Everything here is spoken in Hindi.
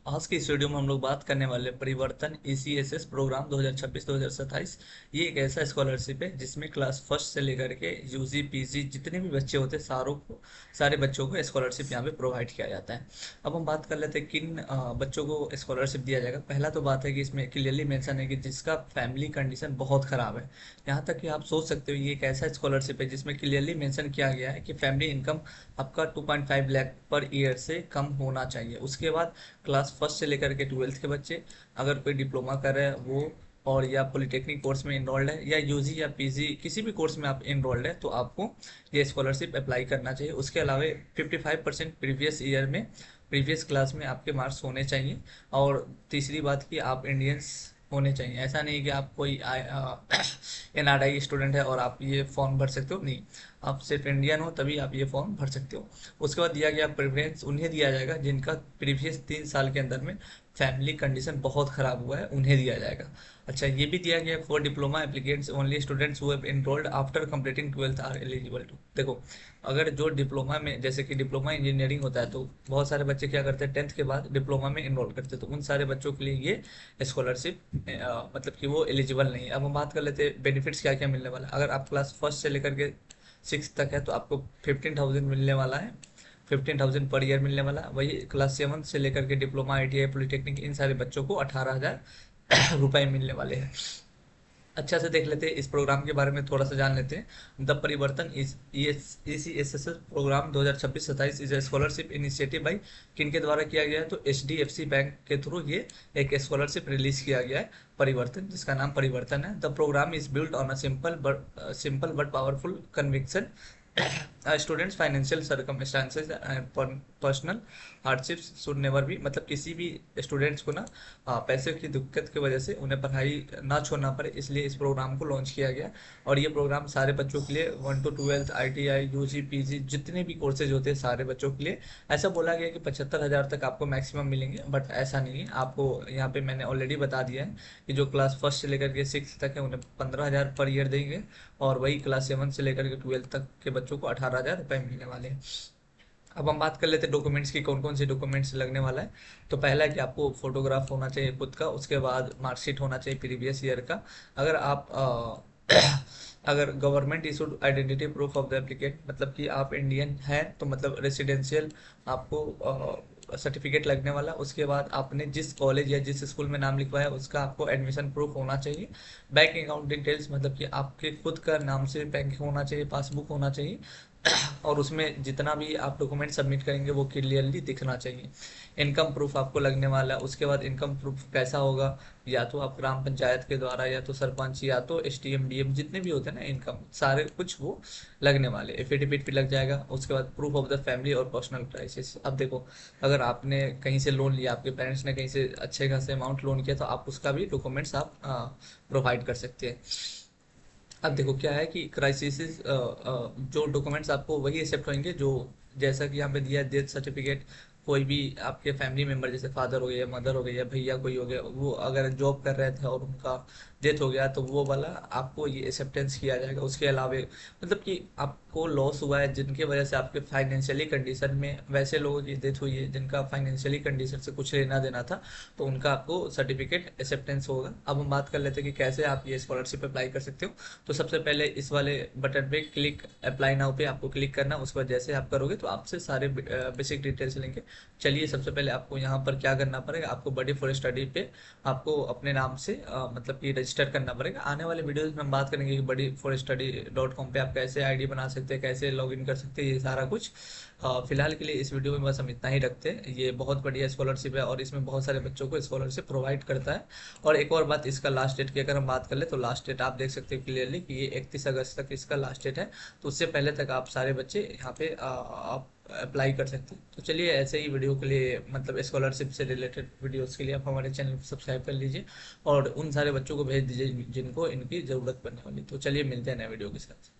आज के इस वीडियो में हम लोग बात करने वाले हैं परिवर्तन ECSS प्रोग्राम 2026-2027। ये एक ऐसा स्कॉलरशिप है जिसमें क्लास फर्स्ट से लेकर के यूजी पीजी जितने भी बच्चे होते हैं सारे बच्चों को स्कॉलरशिप यहाँ पे प्रोवाइड किया जाता है। अब हम बात कर लेते हैं किन बच्चों को स्कॉलरशिप दिया जाएगा। पहला तो बात है कि इसमें क्लियरली मेंशन है कि जिसका फैमिली कंडीशन बहुत ख़राब है। यहाँ तक कि आप सोच सकते हो ये एक ऐसा स्कॉलरशिप है जिसमें क्लियरली मेंशन किया गया है कि फैमिली इनकम आपका 2.5 लाख पर ईयर से कम होना चाहिए। उसके बाद क्लास फर्स्ट से लेकर के ट्वेल्थ के बच्चे, अगर कोई डिप्लोमा कर रहे हैं वो, और या पॉलिटेक्निक कोर्स में इनरोल्ड है, या यूजी या पीजी किसी भी कोर्स में आप इनरोल्ड है, तो आपको ये स्कॉलरशिप अप्लाई करना चाहिए। उसके अलावा 55% प्रीवियस ईयर में प्रीवियस क्लास में आपके मार्क्स होने चाहिए। और तीसरी बात कि आप इंडियंस होने चाहिए। ऐसा नहीं कि आप कोई NRI स्टूडेंट है और आप ये फॉर्म भर सकते हो, नहीं। आप सिर्फ इंडियन हो तभी आप ये फॉर्म भर सकते हो। उसके बाद दिया गया प्रेफरेंस उन्हें दिया जाएगा जिनका प्रीवियस 3 साल के अंदर में फैमिली कंडीशन बहुत खराब हुआ है, उन्हें दिया जाएगा। अच्छा, ये भी दिया गया for diploma applicants only students who have enrolled after completing twelfth are eligible to. देखो, अगर जो डिप्लोमा में, जैसे कि डिप्लोमा इंजीनियरिंग होता है, तो बहुत सारे बच्चे क्या करते हैं, 10th के बाद डिप्लोमा में इनरोल करते हैं, तो उन सारे बच्चों के लिए ये स्कॉलरशिप मतलब कि वो एलिजिबल नहीं है। अब हम बात कर लेते हैं बेनिफिट्स क्या क्या मिलने वाला है। अगर आप क्लास फर्स्ट से लेकर के 6 तक है तो आपको 15,000 मिलने वाला है, 15,000 पर ईयर मिलने वाला है। वही क्लास 7 से लेकर के डिप्लोमा ITI पॉलिटेक्निक इन सारे बच्चों को 18,000 रुपए मिलने वाले हैं। अच्छा से देख लेते हैं इस प्रोग्राम के बारे में, थोड़ा सा जान लेते हैं। द परिवर्तन इस ECSS program 2026-27 is a scholarship initiative by, किनके द्वारा किया गया है, तो HDFC बैंक के थ्रू ये एक स्कॉलरशिप रिलीज किया गया है, परिवर्तन, जिसका नाम परिवर्तन है। The program is build on a simple but powerful conviction students financial circumstances and personal hardships should never be. मतलब किसी भी स्टूडेंट्स को ना पैसे की दिक्कत की वजह से उन्हें पढ़ाई ना छोड़ना पड़े, इसलिए इस प्रोग्राम को लॉन्च किया गया। और ये प्रोग्राम सारे बच्चों के लिए 1 to 12 ITI UG PG जितने भी कोर्सेज होते हैं सारे बच्चों के लिए। ऐसा बोला गया कि 75,000 तक आपको मैक्सिमम मिलेंगे, बट ऐसा नहीं है। आपको यहाँ पे मैंने ऑलरेडी बता दिया है कि जो क्लास फर्स्ट से लेकर के 6 तक है उन्हें 15,000 पर ईयर देंगे, और वही क्लास 7 से लेकर के 12 तक के बच्चों को 18,000 रुपये मिलने वाले हैं। अब हम बात कर लेते हैं डॉक्यूमेंट्स की, कौन कौन से डॉक्यूमेंट्स लगने वाला है। तो पहला है कि आपको फोटोग्राफ होना चाहिए खुद का, उसके बाद मार्कशीट होना चाहिए प्रीवियस ईयर का। अगर आप अगर government issued identity proof of the एप्लीकेट, मतलब कि आप इंडियन हैं तो मतलब रेसिडेंशियल आपको सर्टिफिकेट लगने वाला। उसके बाद आपने जिस कॉलेज या जिस स्कूल में नाम लिखवाया उसका आपको एडमिशन प्रूफ होना चाहिए। बैंक अकाउंट डिटेल्स, मतलब कि आपके खुद का नाम से बैंक होना चाहिए, पासबुक होना चाहिए, और उसमें जितना भी आप डॉक्यूमेंट सबमिट करेंगे वो क्लियरली दिखना चाहिए। इनकम प्रूफ आपको लगने वाला है। उसके बाद इनकम प्रूफ कैसा होगा, या तो आप ग्राम पंचायत के द्वारा, या तो सरपंच, या तो STM DM जितने भी होते हैं ना इनकम, सारे कुछ वो लगने वाले। एफिडेविट भी लग जाएगा। उसके बाद प्रूफ ऑफ द फैमिली और पर्सनल क्राइसिस। अब देखो, अगर आपने कहीं से लोन लिया, आपके पेरेंट्स ने कहीं से अच्छे खासे अमाउंट लोन किया, तो आप उसका भी डॉक्यूमेंट्स आप प्रोवाइड कर सकते हैं। अब देखो क्या है कि क्राइसिस जो डॉक्यूमेंट्स आपको वही एक्सेप्ट होंगे जो, जैसा कि यहाँ पे दिया है, डेथ सर्टिफिकेट। कोई भी आपके फैमिली मेंबर, जैसे फादर हो गया या मदर हो गई या भैया कोई हो गया, वो अगर जॉब कर रहे थे और उनका डेथ हो गया, तो वो वाला आपको ये एक्सेप्टेंस किया जाएगा। उसके अलावा मतलब कि आपको लॉस हुआ है जिनकी वजह से आपके फाइनेंशियली कंडीशन में, वैसे लोगों की डेथ हुई है जिनका फाइनेंशियली कंडीशन से कुछ लेना देना था, तो उनका आपको सर्टिफिकेट एक्सेप्टेंस होगा। अब हम बात कर लेते हैं कि कैसे आप ये स्कॉलरशिप अप्लाई कर सकते हो। तो सबसे पहले इस वाले बटन पे क्लिक, अप्लाई नाउ पे आपको क्लिक करना। उसके बाद जैसे आप करोगे तो आपसे सारे बेसिक डिटेल्स लेंगे। चलिए, सबसे पहले आपको यहाँ पर क्या करना पड़ेगा, आपको बडी फॉर स्टडी पे आपको अपने नाम से मतलब कि रजिस्टर करना पड़ेगा। आने वाले वीडियोस में हम बात करेंगे कि बडी फॉर स्टडी .com पे आप कैसे ID बना सकते हैं, कैसे लॉगिन कर सकते हैं, ये सारा कुछ। फिलहाल के लिए इस वीडियो में बस हम इतना ही रखते हैं। ये बहुत बढ़िया स्कॉलरशिप है और इसमें बहुत सारे बच्चों को स्कॉलरशिप प्रोवाइड करता है। और एक और बात, इसका लास्ट डेट की अगर हम बात कर ले तो लास्ट डेट आप देख सकते हैं क्लियरली कि ये 31 अगस्त तक इसका लास्ट डेट है। तो उससे पहले तक आप सारे बच्चे यहाँ पे आप अप्लाई कर सकते हैं। तो चलिए, ऐसे ही वीडियो के लिए, मतलब स्कॉलरशिप से रिलेटेड वीडियोस के लिए आप हमारे चैनल को सब्सक्राइब कर लीजिए और उन सारे बच्चों को भेज दीजिए जिनको इनकी ज़रूरत पड़ने वाली। तो चलिए, मिलते हैं नए वीडियो के साथ।